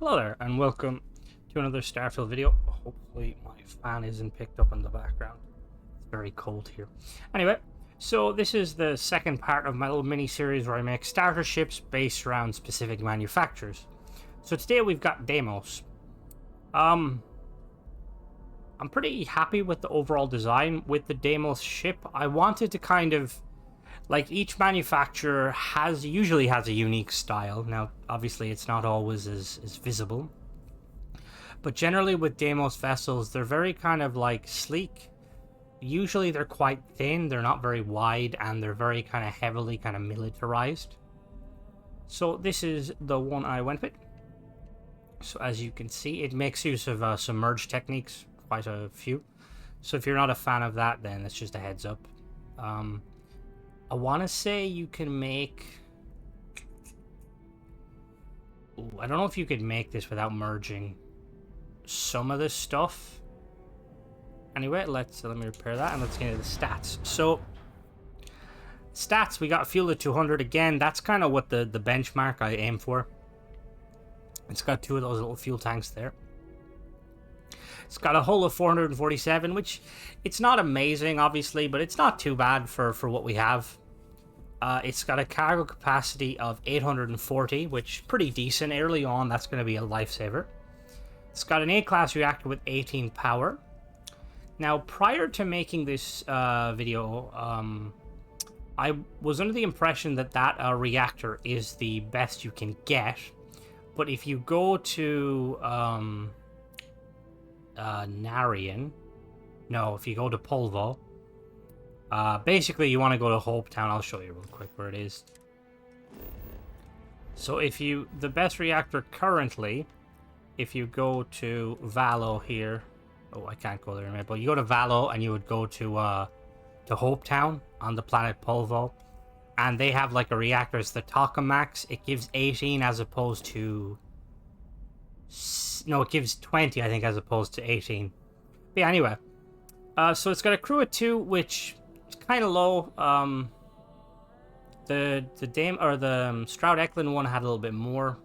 Hello there, and welcome to another Starfield video. Hopefully my fan isn't picked up in the background. It's very cold here. Anyway, so this is the second part of my little mini-series where I make starter ships based around specific manufacturers. So today we've got Deimos. I'm pretty happy with the overall design with the Deimos ship. I wanted to kind of... like, each manufacturer usually has a unique style. Now, obviously, it's not always as visible. But generally with Deimos vessels, they're very kind of, like, sleek. Usually they're quite thin, they're not very wide, and they're very kind of heavily kind of militarized. So this is the one I went with. So as you can see, it makes use of submerge techniques, quite a few. So if you're not a fan of that, then it's just a heads up. I want to say you can make... Ooh, I don't know if you could make this without merging some of this stuff. Anyway, let me repair that and let's get into the stats. So, stats, we got fuel at 200 again. That's kind of what the benchmark I aim for. It's got two of those little fuel tanks there. It's got a hull of 447, which it's not amazing, obviously, but it's not too bad for what we have. It's got a cargo capacity of 840, which is pretty decent. Early on, that's going to be a lifesaver. It's got an A-class reactor with 18 power. Now, prior to making this video, I was under the impression that reactor is the best you can get. But if you go to... Narian. No, if you go to Polvo. Basically, you want to go to Hopetown. I'll show you real quick where it is. So the best reactor currently, if you go to Valo here. Oh, I can't go there in a minute. But you go to Valo and you would go to Hopetown on the planet Polvo. And they have like a reactor. It's the Tokamak. It gives 18 as opposed to... No, it gives 20, I think, as opposed to 18. But yeah, anyway. So it's got a crew of 2, which is kind of low. The Stroud Eklund one had a little bit more.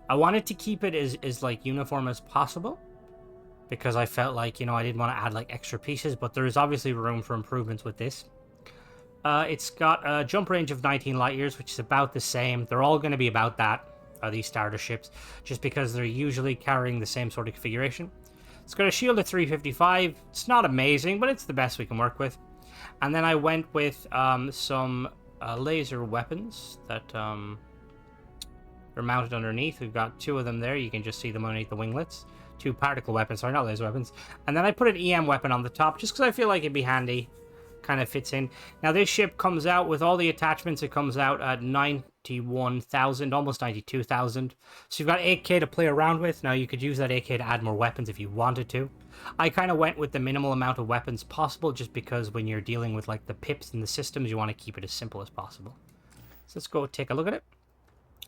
I wanted to keep it as like uniform as possible, because I felt like, I didn't want to add like extra pieces, but there is obviously room for improvements with this. It's got a jump range of 19 light years, which is about the same. They're all going to be about that. These starter ships, just because they're usually carrying the same sort of configuration. It's got a shield of 355. It's not amazing, but it's the best we can work with. And then I went with some laser weapons that are mounted underneath. We've got 2 of them there. You can just see them underneath the winglets. 2 particle weapons, sorry, not laser weapons. And then I put an EM weapon on the top, just because I feel like it'd be handy. Kind of fits in. Now this ship comes out with all the attachments. It comes out at 91,000, almost 92,000. So you've got 8k to play around with. Now you could use that 8k to add more weapons if you wanted to. I kind of went with the minimal amount of weapons possible, just because when you're dealing with like the pips and the systems, you want to keep it as simple as possible. So let's go take a look at it.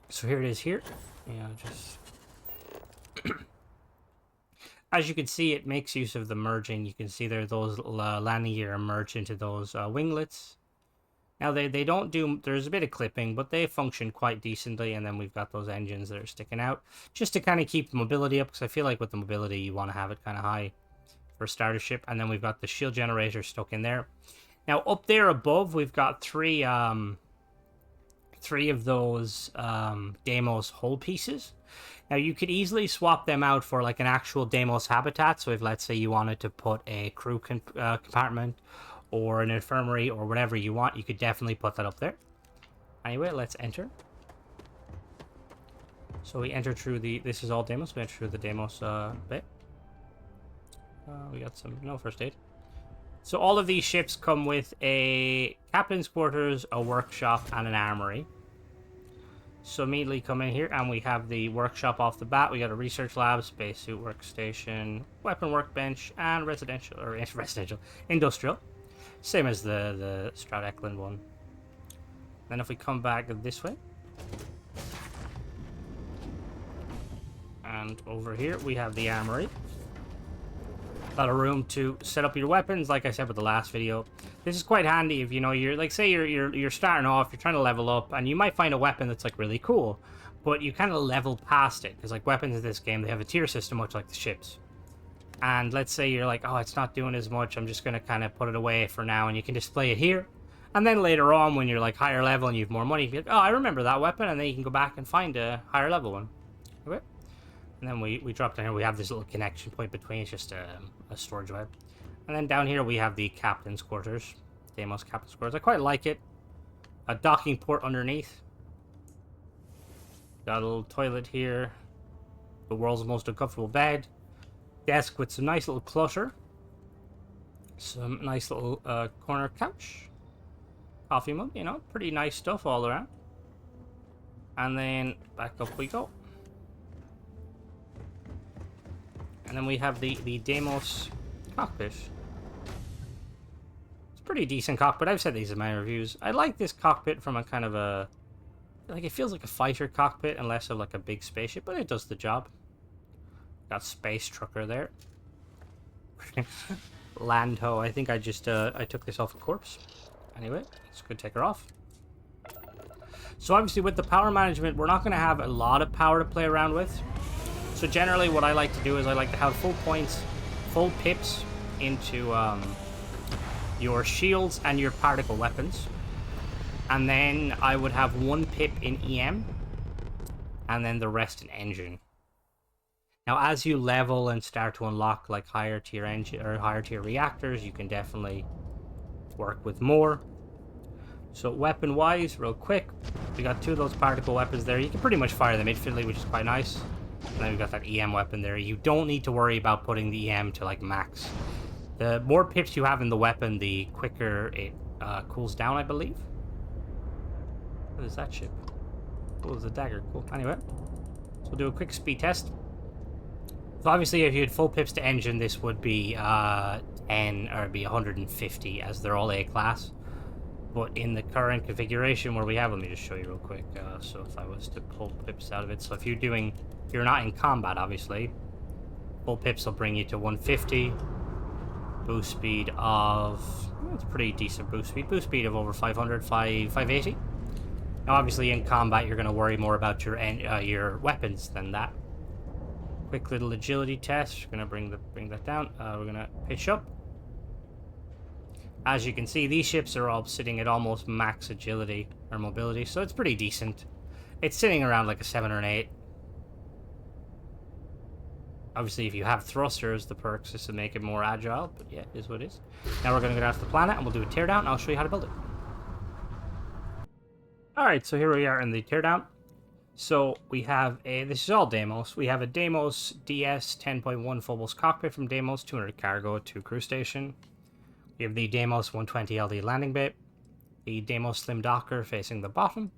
So here it is here. Yeah, just... As you can see, it makes use of the merging. You can see there those landing gear merge into those winglets. Now, they don't do... There's a bit of clipping, but they function quite decently. And then we've got those engines that are sticking out, just to kind of keep the mobility up, because I feel like with the mobility, you want to have it kind of high for a starter ship. And then we've got the shield generator stuck in there. Now, up there above, we've got three of those Deimos hull pieces. Now, you could easily swap them out for like an actual Deimos habitat. So if, let's say, you wanted to put a crew compartment or an infirmary or whatever you want, you could definitely put that up there. Anyway, let's enter. So we enter through this is all Deimos. We enter through the Deimos bit. We got no first aid. So all of these ships come with a captain's quarters, a workshop, and an armory. So immediately come in here and we have the workshop off the bat. We got a research lab, spacesuit workstation, weapon workbench, and industrial. Same as the Stroud Eklund one. Then if we come back this way. And over here we have the armory. A lot of room to set up your weapons, like I said with the last video. This is quite handy if you're like, say you're starting off, you're trying to level up, and you might find a weapon that's like really cool, but you kind of level past it, because like weapons in this game, they have a tier system, much like the ships. And let's say you're like, oh, it's not doing as much, I'm just going to kind of put it away for now, and you can display it here. And then later on, when you're like higher level and you have more money, you can be like, oh, I remember that weapon, and then you can go back and find a higher level one. Okay. And then we drop down here, we have this little connection point between, it's just a storage web. And then down here we have the captain's quarters, Deimos captain's quarters. I quite like it. A docking port underneath. Got a little toilet here. The world's most uncomfortable bed. Desk with some nice little clutter. Some nice little corner couch. Coffee mug, you know, pretty nice stuff all around. And then back up we go. And then we have the Deimos cockpit. It's a pretty decent cockpit. I've said these in my reviews. I like this cockpit from a kind of a... like, it feels like a fighter cockpit and less of like a big spaceship, but it does the job. Got space trucker there. Landho. I think I just I took this off a corpse. Anyway, let's go take her off. So obviously with the power management, we're not going to have a lot of power to play around with. So generally what I like to do is I like to have full points, full pips into your shields and your particle weapons. And then I would have 1 pip in EM, and then the rest in engine. Now, as you level and start to unlock like higher tier engine or higher tier reactors, you can definitely work with more. So weapon-wise, real quick, we got 2 of those particle weapons there. You can pretty much fire them infinitely, which is quite nice. And then we got that EM weapon there. You don't need to worry about putting the EM to like max. The more pips you have in the weapon, the quicker it cools down, I believe. What is that ship? Oh, it's a dagger. Cool. Anyway, so we'll do a quick speed test. So obviously, if you had full pips to engine, this would be 10 or be 150, as they're all A class. But in the current configuration where we have, let me just show you real quick. So if I was to pull pips out of it, so if you're not in combat, obviously, full pips will bring you to 150. Boost speed of, it's pretty decent boost speed. Boost speed of over 500, 580. Now, obviously, in combat, you're going to worry more about your weapons than that. Quick little agility test. We're going to bring that down. We're going to pitch up. As you can see, these ships are all sitting at almost max agility or mobility, so it's pretty decent. It's sitting around like a 7 or an 8. Obviously, if you have thrusters, the perks is to make it more agile, but yeah, it is what it is. Now we're going to go down to the planet, and we'll do a teardown, and I'll show you how to build it. Alright, so here we are in the teardown. So we have this is all Deimos. We have a Deimos DS 10.1 Phobos cockpit from Deimos, 200 cargo to crew station. We have the Deimos 120 LD landing bay, the Deimos slim docker facing the bottom,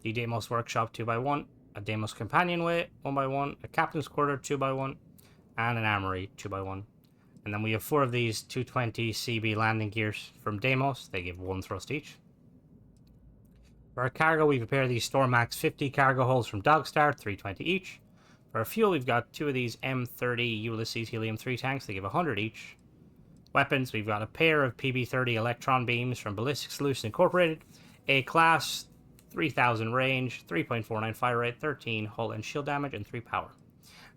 the Deimos workshop 2x1, a Deimos companionway 1x1, a captain's quarter 2x1, and an armory 2x1. And then we have 4 of these 220 CB landing gears from Deimos. They give 1 thrust each. For our cargo, we prepare these Stormax 50 cargo holds from Dogstar, 320 each. For our fuel, we've got 2 of these M30 Ulysses Helium-3 tanks. They give 100 each. Weapons, we've got a pair of PB-30 electron beams from Ballistic Solutions Incorporated, A class, 3000 range, 3.49 fire rate, 13 hull and shield damage, and 3 power.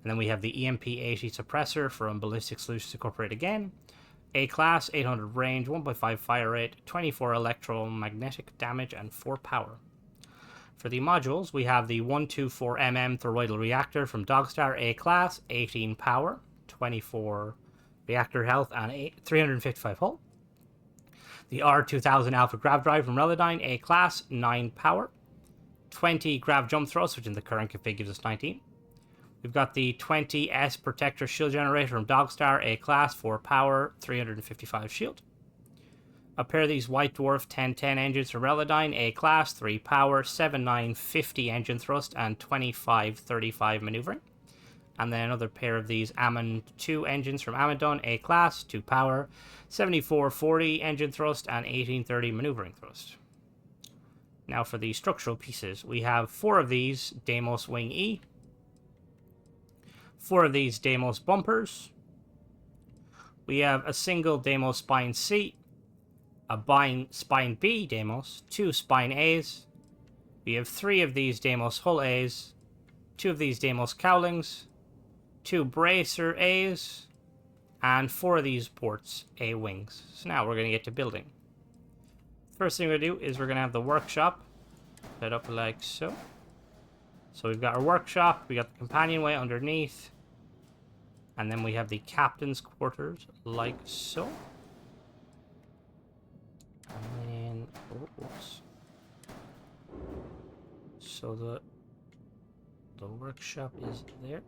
And then we have the EMP-80 suppressor from Ballistic Solutions Incorporated again, A class, 800 range, 1.5 fire rate, 24 electromagnetic damage, and 4 power. For the modules, we have the 124mm toroidal reactor from Dogstar, A class, 18 power, 24 reactor health, and 355 hull. The R2000 Alpha Grav Drive from Relodyne, A class, 9 power, 20 grav jump thrust, which in the current config gives us 19. We've got the 20S Protector Shield Generator from Dogstar, A class, 4 power, 355 shield. A pair of these White Dwarf 1010 engines from Relodyne, A class, 3 power, 7950 engine thrust, and 2535 maneuvering. And then another pair of these Ammon 2 engines from Ammon, A class, 2 power, 7440 engine thrust, and 1830 maneuvering thrust. Now for the structural pieces, we have 4 of these Deimos Wing E, 4 of these Deimos bumpers. We have a single Deimos Spine C, a Spine B Deimos, 2 Spine A's. We have 3 of these Deimos Hull A's, 2 of these Deimos cowlings, 2 bracer A's, and 4 of these ports A wings. So now we're going to get to building. First thing we're going to do is we're going to have the workshop set up like so. So we've got our workshop, we got the companionway underneath, and then we have the captain's quarters like so. And then, oops. So the workshop is there.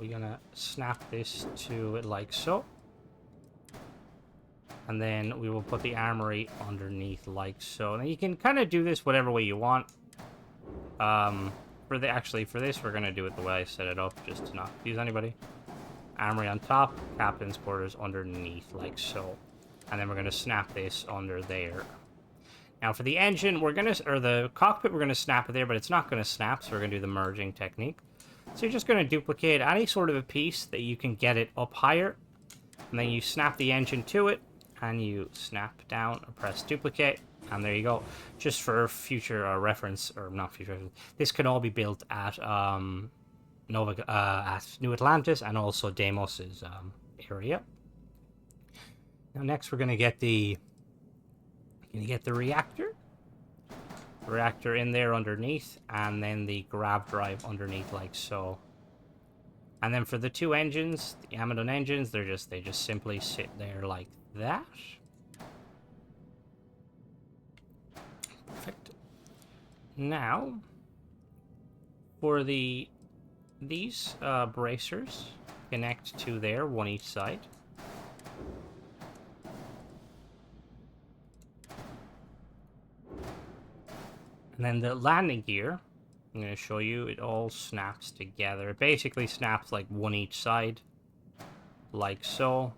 We're gonna snap this to it like so. And then we will put the armory underneath like so. Now you can kind of do this whatever way you want. For this, we're gonna do it the way I set it up, just to not confuse anybody. Armory on top, captain's quarters underneath like so. And then we're gonna snap this under there. Now for the engine, the cockpit, we're gonna snap it there, but it's not gonna snap, so we're gonna do the merging technique. So you're just gonna duplicate any sort of a piece that you can get it up higher, and then you snap the engine to it, and you snap down or press duplicate, and there you go. Just for future reference, or not future reference, this can all be built at at New Atlantis and also Deimos's area. Now next we're gonna get the reactor. The reactor in there underneath, and then the grav drive underneath like so. And then for the 2 engines, the Amazon engines, they just simply sit there like that. Perfect. Now for these bracers, connect to there, one each side. And then the landing gear, I'm going to show you, it all snaps together. It basically snaps like one each side, like so.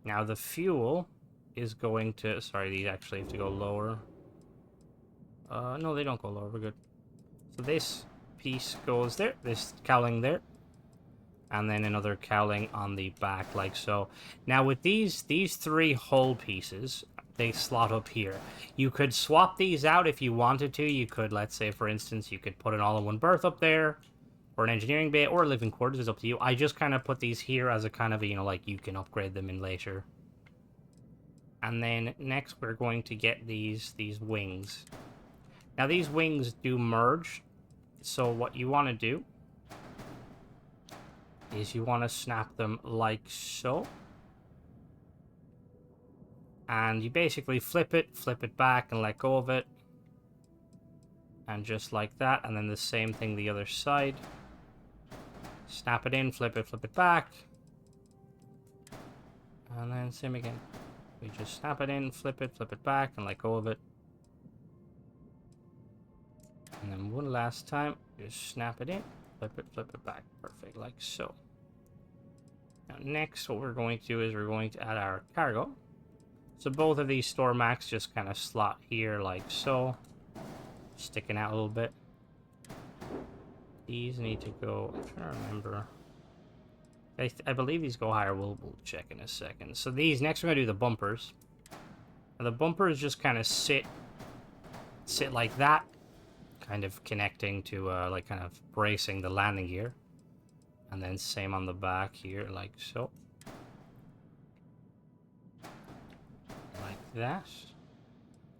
Now the fuel is going to, sorry, these actually have to go lower. No, they don't go lower, we're good. So this piece goes there, this cowling there, and then another cowling on the back, like so. Now with these 3 hull pieces, they slot up here. You could swap these out if you wanted to. You could, let's say, for instance, you could put an all-in-one berth up there, or an engineering bay, or living quarters. It's up to you. I just kind of put these here as a kind of, like you can upgrade them in later. And then next we're going to get these wings. Now these wings do merge. So what you want to do is you want to snap them like so. And you basically flip it back and let go of it. And just like that. And then the same thing the other side. Snap it in, flip it back. And then same again. We just snap it in, flip it back, and let go of it. And then one last time, just snap it in, flip it back. Perfect, like so. Now next, what we're going to do is we're going to add our cargo. So both of these store mats just kind of slot here like so. Sticking out a little bit. These need to go, I'm trying to remember. I believe these go higher. We'll check in a second. So these, next we're going to do the bumpers. And the bumpers just kind of sit like that. Kind of connecting to, like kind of bracing the landing gear. And then same on the back here, like so. Like that.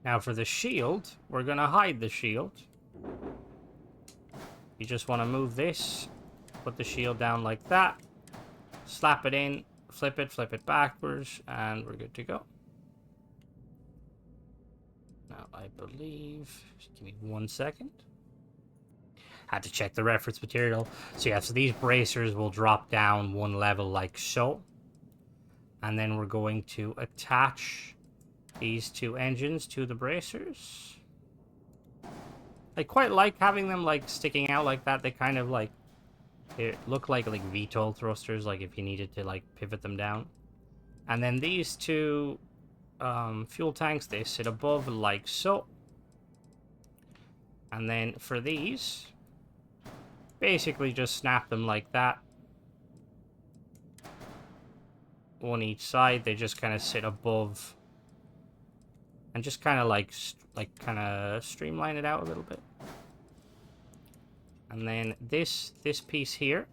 Now for the shield, we're going to hide the shield. You just want to move this, put the shield down like that, slap it in, flip it backwards, and we're good to go. Now I believe, just give me 1 second. Had to check the reference material. So yeah, so these bracers will drop down 1 level like so. And then we're going to attach these 2 engines to the bracers. I quite like having them like sticking out like that. They kind of like, they look like VTOL thrusters, like if you needed to like pivot them down. And then these 2 fuel tanks, they sit above like so. And then for these, basically just snap them like that. One each side, they just kind of sit above. And just kind of like kind of streamline it out a little bit. And then this piece here,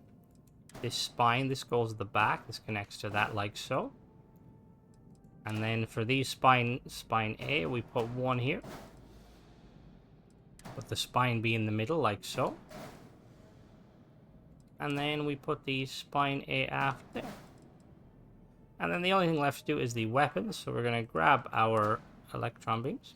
this spine, this goes to the back. This connects to that like so. And then for these spine A, we put one here. Put the spine B in the middle like so. And then we put the spine A aft there. And then the only thing left to do is the weapons. So we're going to grab our electron beams.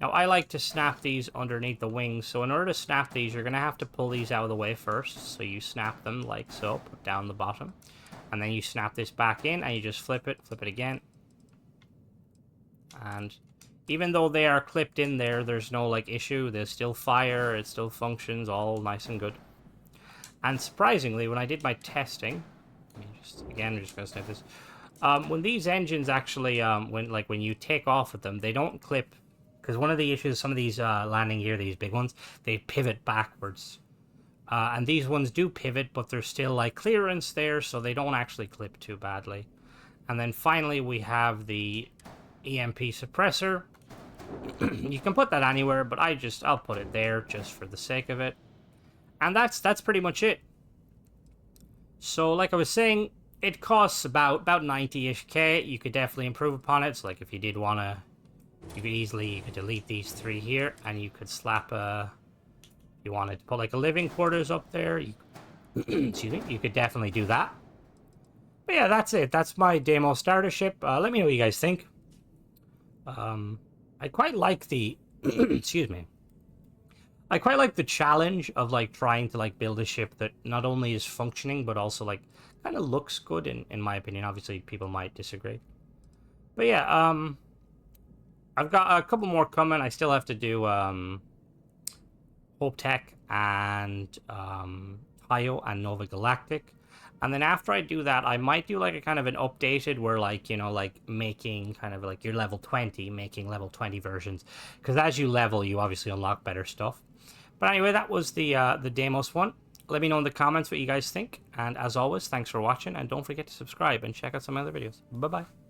Now, I like to snap these underneath the wings. So in order to snap these, you're going to have to pull these out of the way first. So you snap them like so, put down the bottom. And then you snap this back in and you just flip it again. And even though they are clipped in there, there's no like issue. There's still fire. It still functions all nice and good. And surprisingly, when I did my testing, I'm just going to snip this. When these engines actually, when you take off with them, they don't clip. Because one of the issues, some of these landing gear, these big ones, they pivot backwards. And these ones do pivot, but there's still like clearance there, so they don't actually clip too badly. And then finally, we have the EMP suppressor. You can put that anywhere, but I'll put it there just for the sake of it. And that's pretty much it. So like I was saying, it costs about 90-ish K. You could definitely improve upon it. So like if you did want to, you could delete these three here, and you could slap you wanted to put like a living quarters up there. Excuse me, you could definitely do that. But yeah, that's it. That's my Deimos starter ship. Let me know what you guys think. I quite like the excuse me. I quite like the challenge of like trying to like build a ship that not only is functioning but also like kind of looks good in my opinion. Obviously people might disagree. But yeah, I've got a couple more coming. I still have to do Hope Tech and Hayo and Nova Galactic. And then after I do that, I might do like a kind of an updated where like, you know, like making kind of like your level 20, making level 20 versions. Because as you level, you obviously unlock better stuff. But anyway, that was the Deimos one. Let me know in the comments what you guys think. And as always, thanks for watching. And don't forget to subscribe and check out some other videos. Bye-bye.